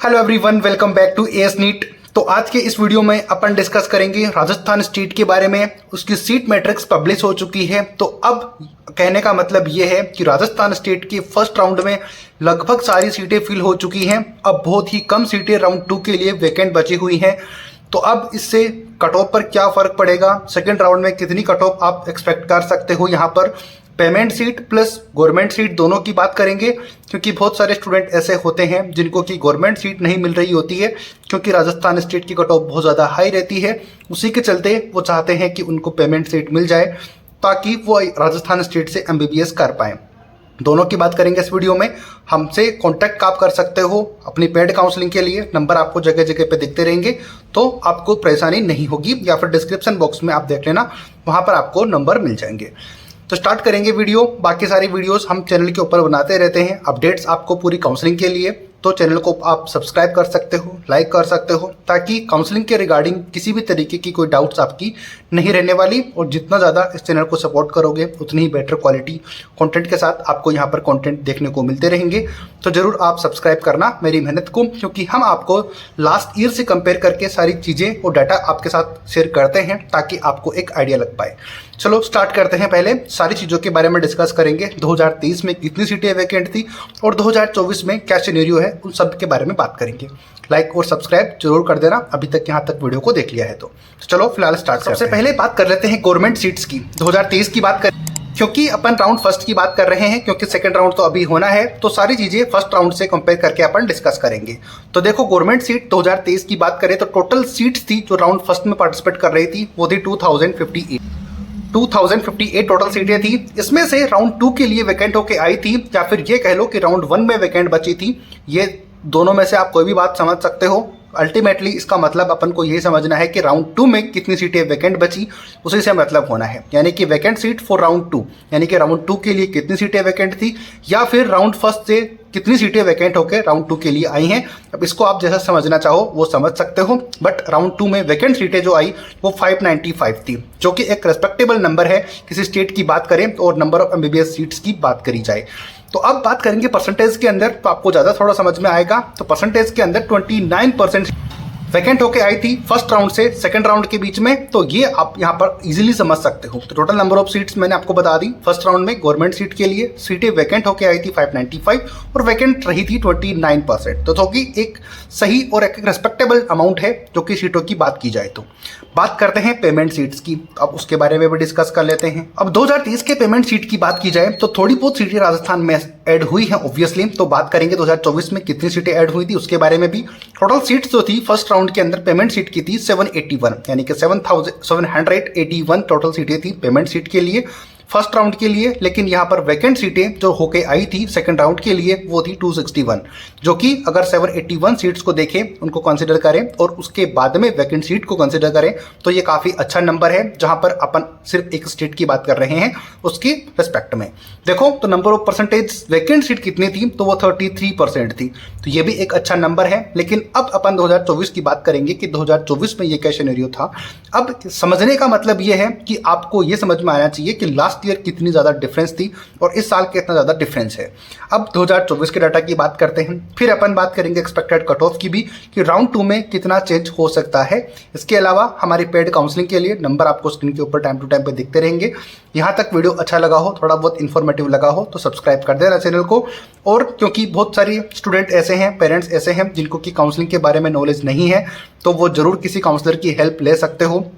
Hello everyone, welcome back to AS NEET. तो आज के इस वीडियो में अपन डिस्कस करेंगे राजस्थान स्टेट के बारे में। उसकी सीट मैट्रिक्स पब्लिश हो चुकी है। तो अब कहने का मतलब ये है कि राजस्थान स्टेट के फर्स्ट राउंड में लगभग सारी सीटें फिल हो चुकी हैं। अब बहुत ही कम सीटें राउंड 2 के लिए वैकेंट बची हुई हैं। तो अब इससे कट ऑफ पर क्या फर्क पड़ेगा, सेकेंड राउंड में कितनी कट ऑफ आप एक्सपेक्ट कर सकते हो, यहाँ पर payment seat plus government seat दोनों की बात करेंगे। क्योंकि बहुत सारे स्टूडेंट ऐसे होते हैं जिनको कि गवर्नमेंट सीट नहीं मिल रही होती है, क्योंकि राजस्थान स्टेट की कट ऑफ बहुत ज़्यादा हाई रहती है। उसी के चलते वो चाहते हैं कि उनको पेमेंट सीट मिल जाए ताकि वो राजस्थान स्टेट से एमबीबीएस कर पाएँ। दोनों की बात करेंगे इस वीडियो में। हमसे कांटेक्ट आप कर सकते हो अपनी पेड काउंसलिंग के लिए। नंबर आपको जगह जगह पे दिखते रहेंगे, तो आपको परेशानी नहीं होगी, या फिर डिस्क्रिप्शन बॉक्स में आप देख लेना, वहाँ पर आपको नंबर मिल जाएंगे। तो स्टार्ट करेंगे वीडियो। बाकी सारी वीडियोस हम चैनल के ऊपर बनाते रहते हैं, अपडेट्स आपको पूरी काउंसलिंग के लिए। तो चैनल को आप सब्सक्राइब कर सकते हो, लाइक कर सकते हो, ताकि काउंसलिंग के रिगार्डिंग किसी भी तरीके की कोई डाउट्स आपकी नहीं रहने वाली। और जितना ज़्यादा इस चैनल को सपोर्ट करोगे उतनी ही बेटर क्वालिटी कंटेंट के साथ आपको यहाँ पर कंटेंट देखने को मिलते रहेंगे। तो ज़रूर आप सब्सक्राइब करना मेरी मेहनत को, क्योंकि हम आपको लास्ट ईयर से कंपेयर करके सारी चीज़ें और डाटा आपके साथ शेयर करते हैं ताकि आपको एक आइडिया लग पाए। चलो स्टार्ट करते हैं। पहले सारी चीज़ों के बारे में डिस्कस करेंगे। 2023 में कितनी सीटें वैकेंट थी और 2024 में क्या सिनेरियो है, उन सब के बारे में बात करेंगे। लाइक और सब्सक्राइब जरूर कर देना अभी तक यहाँ तक वीडियो को देख लिया है तो चलो फिलहाल स्टार्ट करते हैं। सबसे पहले बात कर लेते हैं गवर्नमेंट सीट्स की। 2023 की बात कर, क्योंकि अपन राउंड फर्स्ट की बात कर रहे हैं, क्योंकि सेकंड राउंड तो अभी होना है, तो सारी चीजें फर्स्ट राउंड से कंपेयर करके अपन डिस्कस करेंगे। तो देखो, गवर्नमेंट सीट 2023 की बात करें तो टोटल सीट्स थी जो राउंड फर्स्ट में पार्टिसिपेट कर रही थी वो थी 2058 टोटल सीटें थी। इसमें से राउंड 2 के लिए वैकेंट होके आई थी, या फिर ये कह लो कि राउंड 1 में वैकेंट बची थी। ये दोनों में से आप कोई भी बात समझ सकते हो। अल्टीमेटली इसका मतलब अपन को यही समझना है कि राउंड 2 में कितनी सीटें वैकेंट बची, उसी से मतलब होना है। यानी कि वैकेंट सीट फॉर राउंड 2, यानी कि राउंड 2 के लिए कितनी सीटें वैकेंट थी, या फिर राउंड फर्स्ट से कितनी सीटें वैकेंट होकर राउंड 2 के लिए आई हैं। अब इसको आप जैसा समझना चाहो वो समझ सकते हो। बट राउंड 2 में वैकेंट सीटें जो आई वो 595 थी, जो कि एक रेस्पेक्टेबल नंबर है किसी स्टेट की बात करें और नंबर ऑफ एमबीबीएस सीट्स की बात करी जाए। तो अब बात करेंगे परसेंटेज के अंदर, तो आपको ज़्यादा थोड़ा समझ में आएगा। तो परसेंटेज के अंदर 29% वैकेंट होके आई थी फर्स्ट राउंड से सेकंड राउंड के बीच में। तो ये आप यहाँ पर इजीली समझ सकते हो। तो टोटल नंबर ऑफ सीट्स मैंने आपको बता दी। फर्स्ट राउंड में गवर्नमेंट सीट के लिए सीटें वैकेंट होके आई थी 595 और वैकेंट रही थी 29%। तो कि एक सही और एक रेस्पेक्टेबल अमाउंट है जो कि सीटों की बात की जाए। तो बात करते हैं पेमेंट सीट्स की, अब उसके बारे में भी डिस्कस कर लेते हैं। अब 2030 के पेमेंट सीट की बात की जाए तो थोड़ी बहुत सीटें राजस्थान में ऐड हुई हैं ऑब्वियसली। तो बात करेंगे 2024 में कितनी सीटें ऐड हुई थी उसके बारे में भी। टोटल सीट्स जो थी फर्स्ट राउंड के अंदर पेमेंट सीट की थी 781, यानी कि 781 टोटल सीटें थी पेमेंट सीट के लिए फर्स्ट राउंड के लिए। लेकिन यहाँ पर वैकेंट सीटें जो होके आई थी सेकंड राउंड के लिए वो थी 261, जो कि अगर 781 सीट्स को देखें, उनको कंसिडर करें और उसके बाद में वैकेंट सीट को कंसिडर करें, तो ये काफ़ी अच्छा नंबर है। जहाँ पर अपन सिर्फ एक स्टेट की बात कर रहे हैं उसकी रिस्पेक्ट में। देखो तो number of percentage vacant seat कितनी थी, तो वो 33% थी। तो ये भी एक अच्छा नंबर है। लेकिन अब अपन 2024 की बात करेंगे कि 2024 में ये क्या सिनेरियो था। अब समझने का मतलब ये है कि आपको ये समझ में आना चाहिए कि लास्ट ईयर कितनी ज़्यादा डिफरेंस थी और इस साल कितना ज़्यादा डिफरेंस है। अब 2024 के डाटा की बात करते हैं, फिर अपन बात करेंगे एक्सपेक्टेड कट ऑफ की भी, कि राउंड 2 में कितना चेंज हो सकता है। इसके अलावा हमारी पेड काउंसलिंग के लिए नंबर आपको स्क्रीन के ऊपर टाइम टू टाइम पे दिखते रहेंगे। यहाँ तक वीडियो अच्छा लगा हो, थोड़ा बहुत इन्फॉर्मेटिव लगा हो तो सब्सक्राइब कर देना चैनल को। और क्योंकि बहुत सारी स्टूडेंट ऐसे हैं, पेरेंट्स ऐसे हैं जिनको कि काउंसलिंग के बारे में नॉलेज नहीं है, तो वो जरूर किसी काउंसलर की हेल्प ले सकते हो।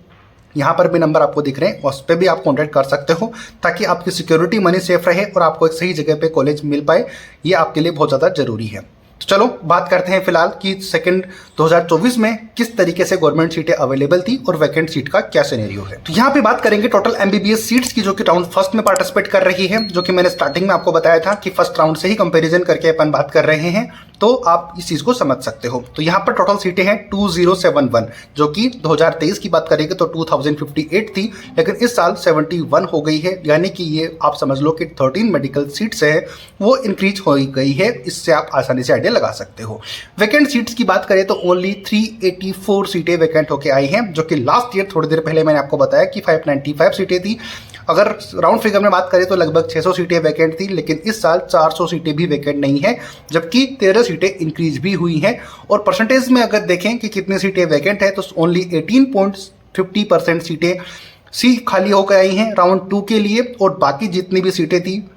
यहाँ पर भी नंबर आपको दिख रहे हैं, उस पर भी आप कॉन्टैक्ट कर सकते हो ताकि आपकी सिक्योरिटी मनी सेफ रहे और आपको एक सही जगह पे कॉलेज मिल पाए। ये आपके लिए बहुत ज़्यादा जरूरी है। तो चलो बात करते हैं फिलहाल कि सेकंड 2024 में किस तरीके से गवर्नमेंट सीटें अवेलेबल थी और वैकेंट सीट का क्या सिनेरियो है। तो यहाँ पे बात करेंगे टोटल एमबीबीएस सीट्स की, जो कि राउंड फर्स्ट में पार्टिसिपेट कर रही है, जो कि मैंने स्टार्टिंग में आपको बताया था कि फर्स्ट राउंड से ही कंपेरिजन करके अपन बात कर रहे हैं, तो आप इस चीज को समझ सकते हो। तो यहाँ पर टोटल सीटें हैं 2071, जो कि 2023 की बात करेंगे तो 2058 थी, लेकिन इस साल 71 हो गई है। यानी कि ये आप समझ लो कि 13 मेडिकल सीट्स है वो इंक्रीज हो गई है। इससे आप आसानी से आइडिया लगा सकते हो। वैकेंट सीट्स की बात करें तो ओनली 384 सीटें वैकेंट होके आई हैं, जो कि लास्ट ईयर थोड़ी देर पहले मैंने आपको बताया कि 595 सीटें थी। अगर राउंड फिगर में बात करें तो लगभग 600 सीटें वैकेंट थी, लेकिन इस साल 400 सीटें भी वैकेंट नहीं है, जबकि 13 सीटें इंक्रीज भी हुई हैं। और परसेंटेज में अगर देखें कि कितनी सीटें वैकेंट है तो ओनली 18.50% सीटें खाली होकर आई हैं राउंड 2 के लिए, और बाकी जितनी भी सीटें थी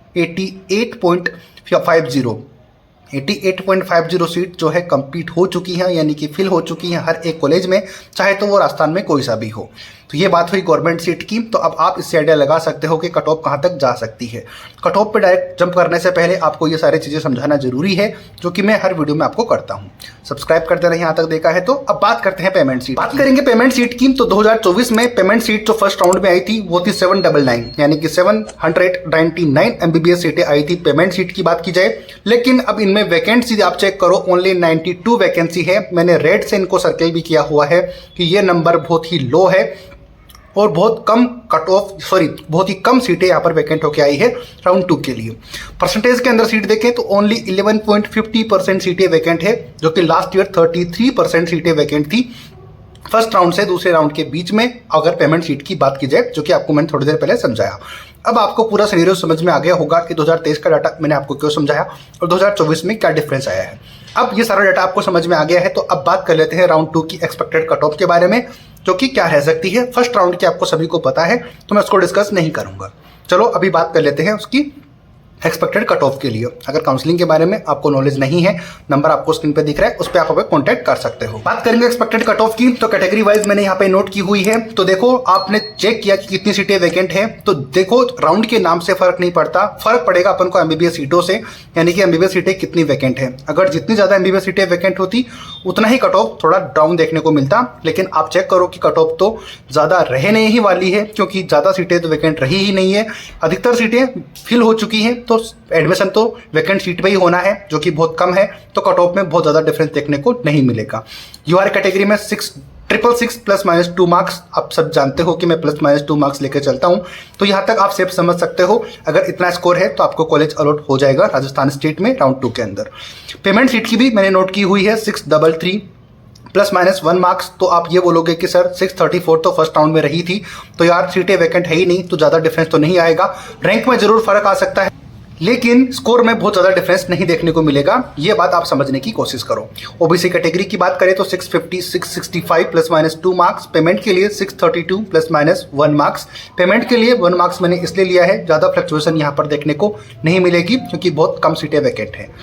88.50 सीट जो है कंप्लीट हो चुकी हैं, यानी कि फिल हो चुकी हैं हर एक कॉलेज में, चाहे तो वो राजस्थान में कोई सा भी हो। तो ये बात हुई गवर्नमेंट सीट की। तो अब आप इससे आइडिया लगा सकते हो कि कट ऑफ कहाँ तक जा सकती है। कट ऑफ पे डायरेक्ट जंप करने से पहले आपको ये सारी चीज़ें समझाना जरूरी है, जो कि मैं हर वीडियो में आपको करता हूँ। सब्सक्राइब कर देना यहाँ तक देखा है तो। अब बात करते हैं पेमेंट सीट। बात करेंगे पेमेंट सीट की। तो 2024 में पेमेंट सीट जो फर्स्ट राउंड में आई थी वो थी 799, यानी कि 799 MBBS सीटें आई थी पेमेंट सीट की बात की जाए। लेकिन अब इनमें वैकेंसी आप चेक करो, ओनली 92 वैकेंसी है। मैंने रेड से इनको सर्कल भी किया हुआ है कि ये नंबर बहुत ही लो है और बहुत ही कम सीटें यहाँ पर वैकेंट होकर आई है राउंड 2 के लिए। परसेंटेज के अंदर सीट देखें तो ओनली 11.50% सीटें वैकेंट है, जो कि लास्ट ईयर 33% सीटें वैकेंट थी फर्स्ट राउंड से दूसरे राउंड के बीच में, अगर पेमेंट सीट की बात की जाए, जो कि आपको मैंने थोड़ी देर पहले समझाया। अब आपको पूरा सिनेरियो समझ में आ गया होगा कि 2023 का डाटा मैंने आपको क्यों समझाया और 2024 में क्या डिफरेंस आया है। अब ये सारा डाटा आपको समझ में आ गया है, तो अब बात कर लेते हैं राउंड 2 की एक्सपेक्टेड कट ऑफ के बारे में, जो कि क्या रह सकती है। फर्स्ट राउंड की आपको सभी को पता है, तो मैं उसको डिस्कस नहीं करूंगा। चलो अभी बात कर लेते हैं उसकी एक्सपेक्टेड कट ऑफ के लिए। अगर काउंसलिंग के बारे में आपको नॉलेज नहीं है, नंबर आपको स्क्रीन पे दिख रहा है, उस पर आप हमें कॉन्टैक्ट कर सकते हो। बात करेंगे एक्सपेक्टेड कट ऑफ की, तो कैटेगरी वाइज मैंने यहाँ पे नोट की हुई है। तो देखो, आपने चेक किया कि कितनी सीटें वैकेंट है, तो देखो राउंड के नाम से फर्क नहीं पड़ता, फर्क पड़ेगा अपन को MBBS सीटों से, यानी कि MBBS सीटें कितनी वैकेंट है। अगर जितनी ज्यादा MBBS सीटें वैकेंट होती उतना ही कट ऑफ थोड़ा डाउन देखने को मिलता, लेकिन आप चेक करो कि कट ऑफ तो ज्यादा रहने ही वाली है, क्योंकि ज्यादा सीटें तो वैकेंट रही ही नहीं है, अधिकतर सीटें फिल हो चुकी हैं। तो एडमिशन तो वैकेंट सीट पे ही होना है, जो कि बहुत कम है, तो कट ऑफ में बहुत ज्यादा डिफरेंस देखने को नहीं मिलेगा। यूआर कैटेगरी में 666 +-2 मार्क्स, आप सब जानते हो कि मैं +-2 मार्क्स लेकर चलता हूं, तो यहां तक आप सेफ समझ सकते हो। अगर इतना स्कोर है तो आपको कॉलेज अलॉट हो जाएगा राजस्थान स्टेट में राउंड 2 के अंदर। पेमेंट सीट की भी मैंने नोट की हुई है 633 +-1 मार्क्स। तो आप ये बोलोगे कि सर 634 तो फर्स्ट राउंड में रही थी, तो यार सीटें वैकेंट है ही नहीं, तो ज्यादा डिफरेंस तो नहीं आएगा। रैंक में जरूर फर्क आ सकता है, लेकिन स्कोर में बहुत ज़्यादा डिफरेंस नहीं देखने को मिलेगा। ये बात आप समझने की कोशिश करो। ओबीसी कैटेगरी की बात करें तो 665 +-2 मार्क्स, पेमेंट के लिए 632 +-1 मार्क्स। पेमेंट के लिए 1 मार्क्स मैंने इसलिए लिया है, ज़्यादा फ्लक्चुएशन यहाँ पर देखने को नहीं मिलेगी, क्योंकि बहुत कम सीटें वैकेंट हैं।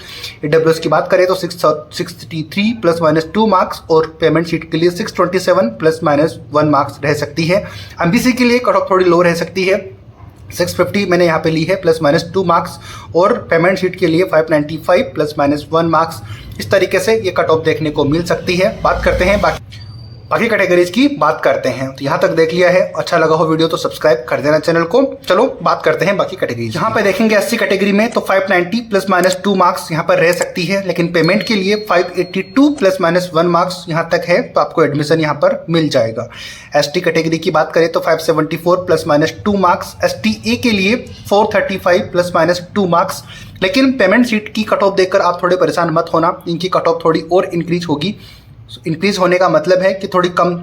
AWS की बात करें तो 663 +-2 मार्क्स, और पेमेंट सीट के लिए 627 +-1 मार्क्स रह सकती है। MBC के लिए कट ऑफ थोड़ी लो रह सकती है, 650 मैंने यहाँ पे ली है +-2 मार्क्स, और पेमेंट शीट के लिए 595 +-1 मार्क्स। इस तरीके से ये कट ऑफ देखने को मिल सकती है। बात करते हैं बाकी कैटेगरीज की बात करते हैं। तो यहाँ तक देख लिया है, अच्छा लगा हो वीडियो तो सब्सक्राइब कर देना चैनल को। चलो बात करते हैं बाकी कैटेगरीज। यहाँ पे देखेंगे SC कैटेगरी में तो 590 +-2 मार्क्स यहाँ पर रह सकती है, लेकिन पेमेंट के लिए 582 +-1 मार्क्स यहाँ तक है, तो आपको एडमिशन यहाँ पर मिल जाएगा। ST कैटेगरी की बात करें तो 574 +-2 मार्क्स, STA के लिए 435 +-2 मार्क्स। लेकिन पेमेंट सीट की कट ऑफ देखकर आप थोड़े परेशान मत होना, इनकी कट ऑफ थोड़ी और इंक्रीज होगी। इंक्रीज होने का मतलब है कि थोड़ी कम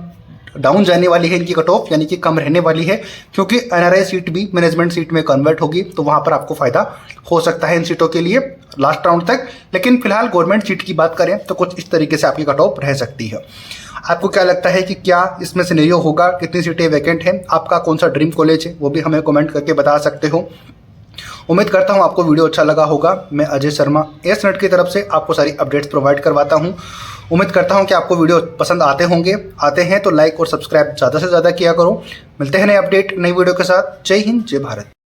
डाउन जाने वाली है इनकी कट ऑफ, यानी कि कम रहने वाली है, क्योंकि NRI सीट भी मैनेजमेंट सीट में कन्वर्ट होगी, तो वहां पर आपको फायदा हो सकता है इन सीटों के लिए लास्ट राउंड तक। लेकिन फिलहाल गवर्नमेंट सीट की बात करें तो कुछ इस तरीके से आपकी कट ऑफ रह सकती है। आपको क्या लगता है कि क्या इसमें सिनेरियो होगा, कितनी सीटें वैकेंट हैं, आपका कौन सा ड्रीम कॉलेज है, वो भी हमें कमेंट करके बता सकते हो। उम्मीद करता हूं आपको वीडियो अच्छा लगा होगा। मैं अजय शर्मा एसनेट की तरफ से आपको सारी अपडेट्स प्रोवाइड करवाता हूं। उम्मीद करता हूं कि आपको वीडियो पसंद आते हैं तो लाइक और सब्सक्राइब ज़्यादा से ज़्यादा किया करो। मिलते हैं नए अपडेट नई वीडियो के साथ। जय हिंद, जय भारत।